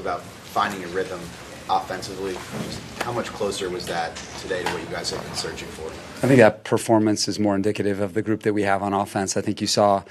About finding a rhythm offensively. How much closer was that today to what you guys have been searching for? I think that performance is more indicative of the group that we have on offense. I think you saw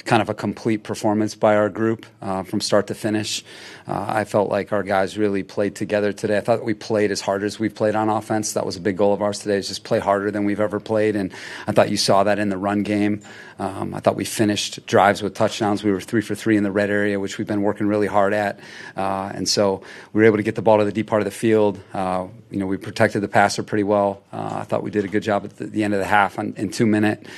kind of a complete performance by our group from start to finish. I felt like our guys really played together today. I thought we played as hard as we've played on offense. That was a big goal of ours today, is just play harder than we've ever played. And I thought you saw that in the run game. I thought we finished drives with touchdowns. We were 3 for 3 in the red area, which we've been working really hard at. And so we were able to get the ball to the deep part of the field. We protected the passer pretty well. I thought we did a good job at the end of the half in 2 minutes.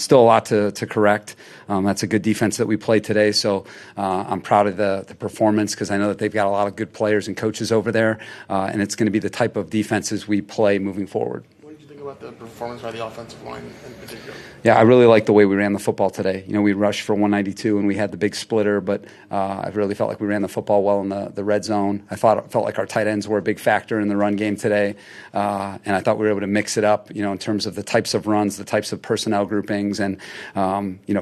Still a lot to correct. That's a good defense that we played today. So I'm proud of the performance, because I know that they've got a lot of good players and coaches over there. And it's going to be the type of defenses we play moving forward. What did you think about the performance by the offensive line in particular? Yeah, I really liked the way we ran the football today. We rushed for 192 and we had the big splitter, but I really felt like we ran the football well in the red zone. I felt like our tight ends were a big factor in the run game today, and I thought we were able to mix it up, in terms of the types of runs, the types of personnel groupings, and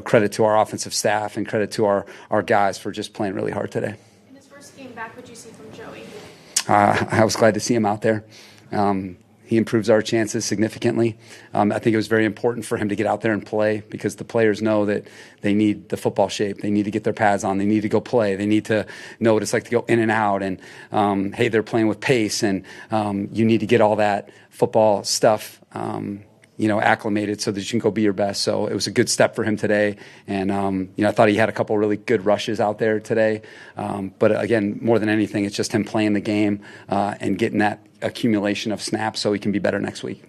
credit to our offensive staff and credit to our guys for just playing really hard today. In his first game back, what did you see from Joey? I was glad to see him out there. He improves our chances significantly. I think it was very important for him to get out there and play, because the players know that they need the football shape. They need to get their pads on. They need to go play. They need to know what it's like to go in and out. And, hey, they're playing with pace, and you need to get all that football stuff acclimated so that you can go be your best. So it was a good step for him today. And, I thought he had a couple really good rushes out there today. But again, more than anything, it's just him playing the game and getting that accumulation of snaps so he can be better next week.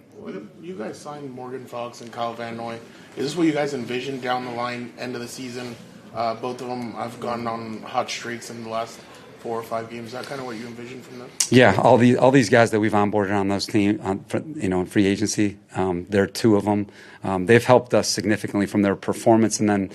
You guys signed Morgan Fox and Kyle Van Noy. Is this what you guys envisioned down the line, end of the season? Both of them have gone on hot streaks in the last 4 or 5 games. Is that kind of what you envisioned from them? Yeah, all these guys that we've onboarded on those teams, in free agency, there are 2 of them. They've helped us significantly from their performance, and then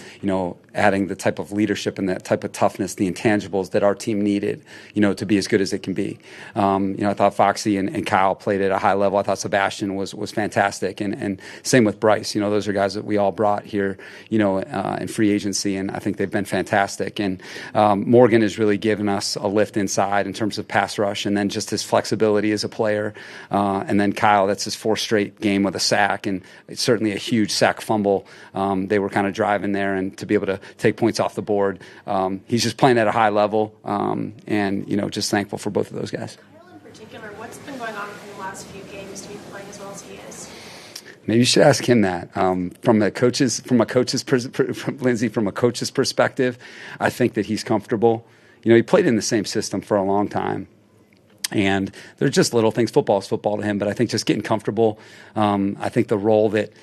adding the type of leadership and that type of toughness, the intangibles that our team needed, to be as good as it can be. I thought Foxy and Kyle played at a high level. I thought Sebastian was fantastic, and same with Bryce. Those are guys that we all brought here, in free agency, and I think they've been fantastic. And Morgan has really given us a lift inside in terms of pass rush, and then just his flexibility as a player. And then Kyle, that's his 4th straight game with a sack, and it's certainly a huge sack fumble. They were kind of driving there, and to be able to take points off the board. He's just playing at a high level, and just thankful for both of those guys. Kyle in particular, what's been going on in the last few games to be playing as well as he is? Maybe you should ask him that. From a coach's perspective, I think that he's comfortable. He played in the same system for a long time. And they're just little things. Football is football to him, but I think just getting comfortable. I think the role that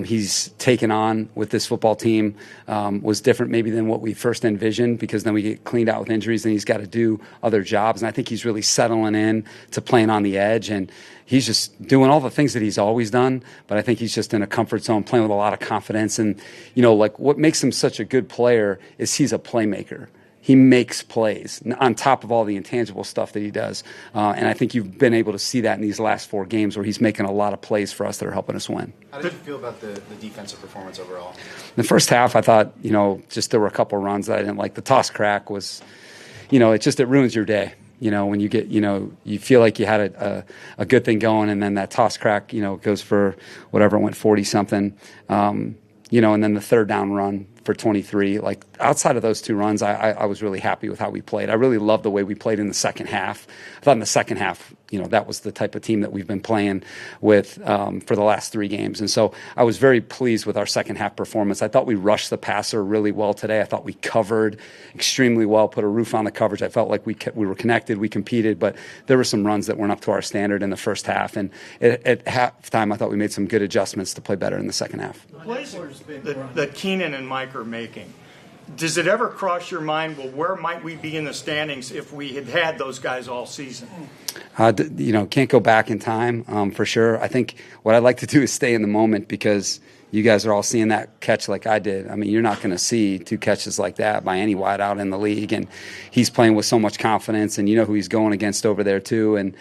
he's taken on with this football team was different maybe than what we first envisioned, because then we get cleaned out with injuries and he's got to do other jobs. And I think he's really settling in to playing on the edge, and he's just doing all the things that he's always done. But I think he's just in a comfort zone, playing with a lot of confidence. And, what makes him such a good player is he's a playmaker. He makes plays on top of all the intangible stuff that he does. And I think you've been able to see that in these last 4 games, where he's making a lot of plays for us that are helping us win. How did you feel about the defensive performance overall? In the first half, I thought, just there were a couple of runs that I didn't like. The toss crack was, it ruins your day. When you get, you feel like you had a good thing going, and then that toss crack, goes for whatever, it went 40-something. And then the 3rd down run for 23. Like, outside of those 2 runs, I was really happy with how we played. I really loved the way we played in the second half. I thought in the second half, that was the type of team that we've been playing with for the last 3 games. And so I was very pleased with our second half performance. I thought we rushed the passer really well today. I thought we covered extremely well, put a roof on the coverage. I felt like we were connected, we competed, but there were some runs that weren't up to our standard in the first half. And at halftime, I thought we made some good adjustments to play better in the second half. That Keenan and Mike are making, does it ever cross your mind, well, where might we be in the standings if we had those guys all season? Can't go back in time, for sure. I think what I'd like to do is stay in the moment, because you guys are all seeing that catch like I did. I mean, you're not going to see 2 catches like that by any wideout in the league, and he's playing with so much confidence, and you know who he's going against over there too. And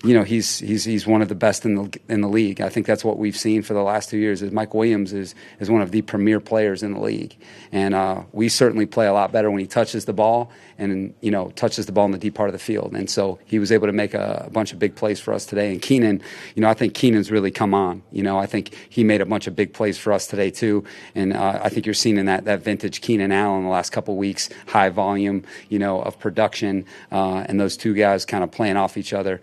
he's one of the best in the league. I think that's what we've seen for the last 2 years. Is Mike Williams is one of the premier players in the league, and we certainly play a lot better when he touches the ball and touches the ball in the deep part of the field. And so he was able to make a bunch of big plays for us today. And Keenan, I think Keenan's really come on. I think he made a bunch of big plays for us today too. And I think you're seeing in that vintage Keenan Allen the last couple of weeks, high volume, of production, and those two guys kind of playing off each other.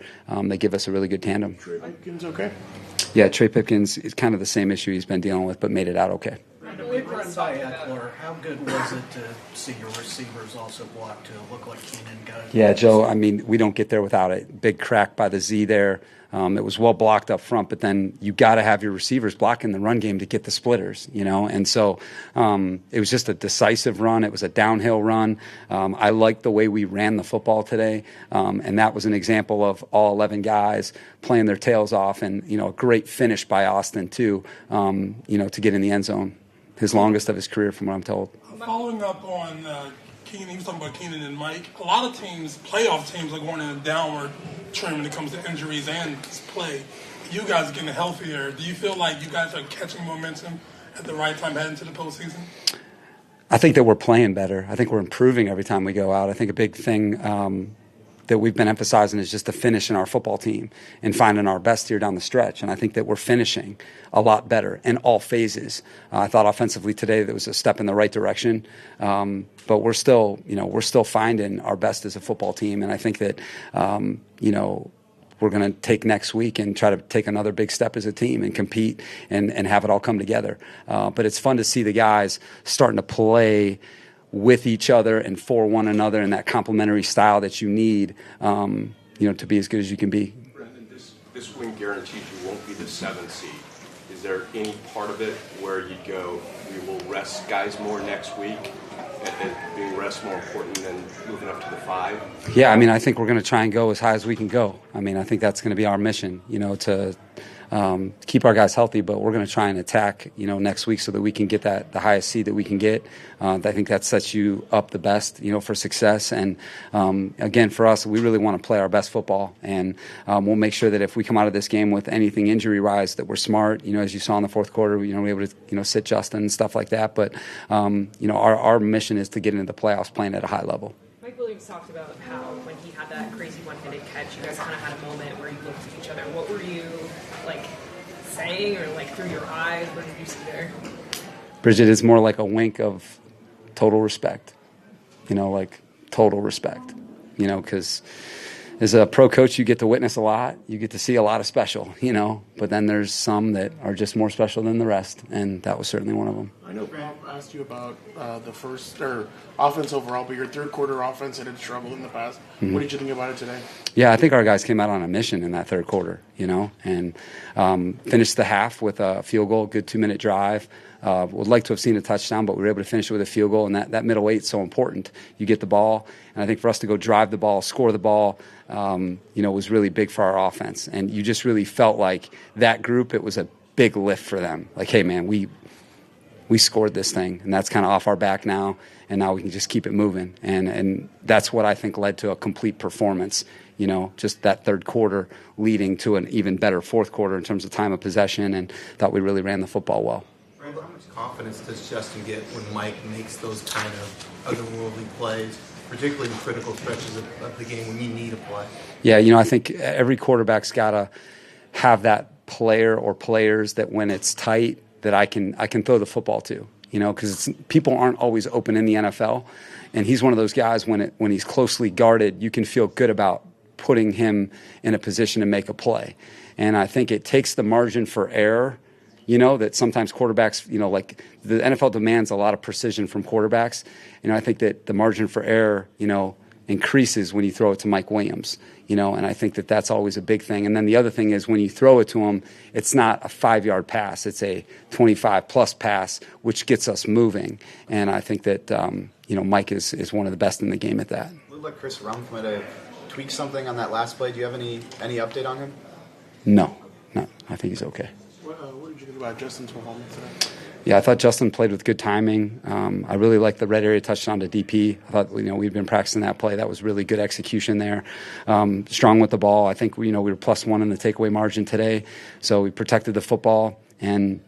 They give us a really good tandem. Trey Pipkins okay? Yeah, Trey Pipkins is kind of the same issue he's been dealing with, but made it out okay. We run by Eckler. How good was it to see your receivers also block to look like Keenan got it? Yeah, Joe, we don't get there without it. Big crack by the Z there. It was well blocked up front, but then you got to have your receivers blocking the run game to get the splitters, And so it was just a decisive run. It was a downhill run. I liked the way we ran the football today, and that was an example of all 11 guys playing their tails off, and a great finish by Austin too, to get in the end zone. His longest of his career, from what I'm told. Following up on Keenan, he was talking about Keenan and Mike. A lot of teams, playoff teams, are going in a downward trend when it comes to injuries and play. You guys are getting healthier. Do you feel like you guys are catching momentum at the right time heading to the postseason? I think that we're playing better. I think we're improving every time we go out. I think a big thing that we've been emphasizing is just the finish in our football team and finding our best here down the stretch. And I think that we're finishing a lot better in all phases. I thought offensively today that was a step in the right direction, but we're still finding our best as a football team. And I think that we're going to take next week and try to take another big step as a team and compete and have it all come together. But it's fun to see the guys starting to play with each other and for one another in that complementary style that you need, to be as good as you can be. Brandon, this win guarantees you won't be the 7th seed. Is there any part of it where you go, we will rest guys more next week, and being rest more important than moving up to the 5? Yeah, I think we're going to try and go as high as we can go. I think that's going to be our mission, to keep our guys healthy, but we're going to try and attack, next week so that we can get the highest seed that we can get. I think that sets you up the best, for success. And again, for us, we really want to play our best football, and we'll make sure that if we come out of this game with anything injury-wise, that we're smart. As you saw in the fourth quarter, we were able to, sit Justin and stuff like that. But our mission is to get into the playoffs playing at a high level. Mike Williams talked about how when he had that crazy one-handed catch, you guys kind of had a moment where you looked at each other. What were you saying, or through your eyes? What did you see there? Bridget, it's more like a wink of total respect. Total respect. Because as a pro coach, you get to witness a lot. You get to see a lot of special. But then there's some that are just more special than the rest, and that was certainly one of them. I know Bob asked you about the first offense overall, but your third quarter offense had struggled in the past. Mm-hmm. What did you think about it today? Yeah, I think our guys came out on a mission in that third quarter, and finished the half with a field goal, good 2-minute drive. Would like to have seen a touchdown, but we were able to finish it with a field goal, and that middle eight is so important. You get the ball, and I think for us to go drive the ball, score the ball, was really big for our offense. And you just really felt like that group, it was a big lift for them. Like, hey, man, we scored this thing, and that's kind of off our back now, and now we can just keep it moving. And that's what I think led to a complete performance, just that third quarter leading to an even better fourth quarter in terms of time of possession, and thought we really ran the football well. Brandon, how much confidence does Justin get when Mike makes those kind of otherworldly plays, particularly in critical stretches of the game when you need a play? Yeah, I think every quarterback's got to have that player or players that when it's tight that I can throw the football to, because people aren't always open in the NFL, and he's one of those guys when he's closely guarded, you can feel good about putting him in a position to make a play. And I think it takes the margin for error, that sometimes quarterbacks, like the NFL demands a lot of precision from quarterbacks. I think that the margin for error, increases when you throw it to Mike Williams, and I think that that's always a big thing. And then the other thing is when you throw it to him, it's not a 5-yard pass, it's a 25-plus pass, which gets us moving. And I think that, Mike is one of the best in the game at that. Looked like Chris Rumpf might have tweaked something on that last play. Do you have any update on him? No, I think he's okay. What did you think about Justin's performance today? Yeah, I thought Justin played with good timing. I really liked the red area touchdown to DP. I thought, we've been practicing that play. That was really good execution there. Strong with the ball. I think, we were +1 in the takeaway margin today. So we protected the football, and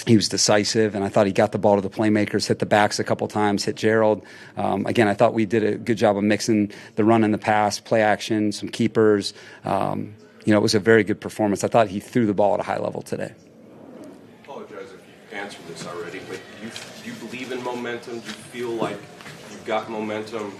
he was decisive, and I thought he got the ball to the playmakers, hit the backs a couple times, hit Gerald. Again, I thought we did a good job of mixing the run and the pass, play action, some keepers. It was a very good performance. I thought he threw the ball at a high level today. Apologize if you answered this already, but do you believe in momentum? Do you feel like you've got momentum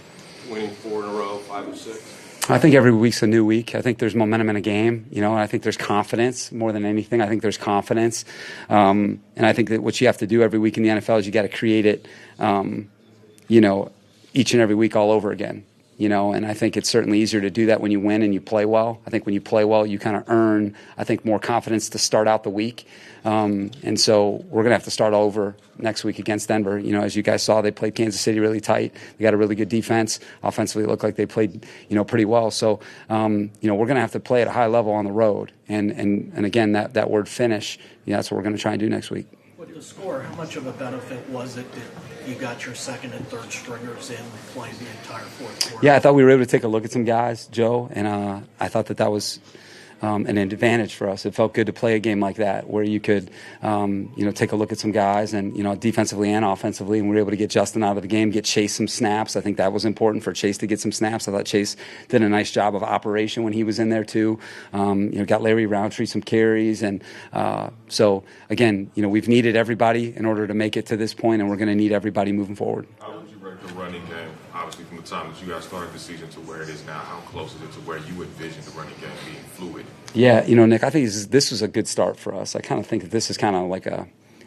winning 4 in a row, 5 of 6? I think every week's a new week. I think there's momentum in a game, and I think there's confidence more than anything. I think there's confidence. And I think that what you have to do every week in the NFL is you got to create it, each and every week all over again. And I think it's certainly easier to do that when you win and you play well. I think when you play well, you kind of earn, I think, more confidence to start out the week. And so we're going to have to start all over next week against Denver. As you guys saw, they played Kansas City really tight. They got a really good defense. Offensively, it looked like they played, pretty well. So, we're going to have to play at a high level on the road. And again, that word finish, that's what we're going to try and do next week. With the score, how much of a benefit was it that you got your second and third stringers in playing the entire fourth quarter? Yeah, I thought we were able to take a look at some guys, Joe, and I thought that was an advantage for us. It felt good to play a game like that where you could, take a look at some guys and, defensively and offensively, and we were able to get Justin out of the game, get Chase some snaps. I think that was important for Chase to get some snaps. I thought Chase did a nice job of operation when he was in there too. Got Larry Roundtree some carries. And so, again, we've needed everybody in order to make it to this point, and we're going to need everybody moving forward. How would you rank the running game, obviously, from the time that you guys started the season to where it is now? How close is it to where you envision the running game being fluid? Yeah, Nick, I think this was a good start for us. I kind of think that this is kind of like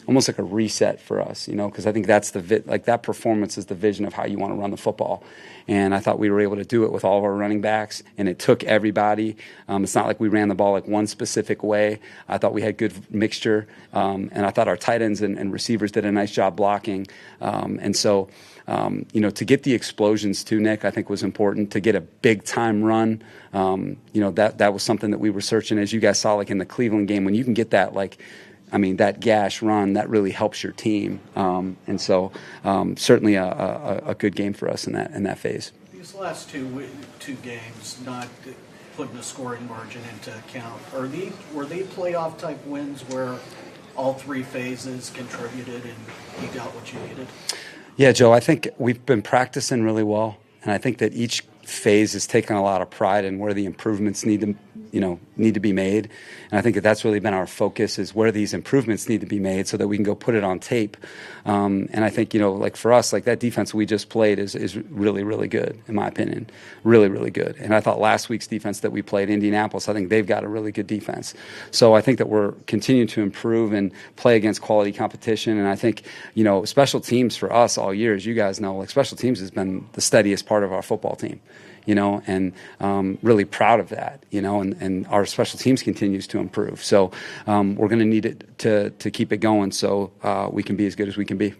almost like a reset for us, because I think that's that performance is the vision of how you want to run the football. And I thought we were able to do it with all of our running backs, and it took everybody. It's not like we ran the ball like one specific way. I thought we had good mixture, and I thought our tight ends and receivers did a nice job blocking. And so, to get the explosions too, Nick, I think was important. To get a big-time run, that was something that we were searching, as you guys saw, like in the Cleveland game. When you can get that, that gash run, that really helps your team. And so certainly a good game for us in that phase. These last two games, not putting the scoring margin into account, were they playoff type wins where all three phases contributed and you got what you needed? Yeah, Joe, I think we've been practicing really well, and I think that each phase has taken a lot of pride in where the improvements need to be made. And I think that's really been our focus, is where these improvements need to be made so that we can go put it on tape. And I think, for us, that defense we just played is really, really good, in my opinion. Really, really good. And I thought last week's defense that we played, Indianapolis, I think they've got a really good defense. So I think that we're continuing to improve and play against quality competition. And I think, special teams for us all year, as you guys know, special teams has been the steadiest part of our football team. And really proud of that, and our special teams continues to improve. So we're going to need it to keep it going so we can be as good as we can be.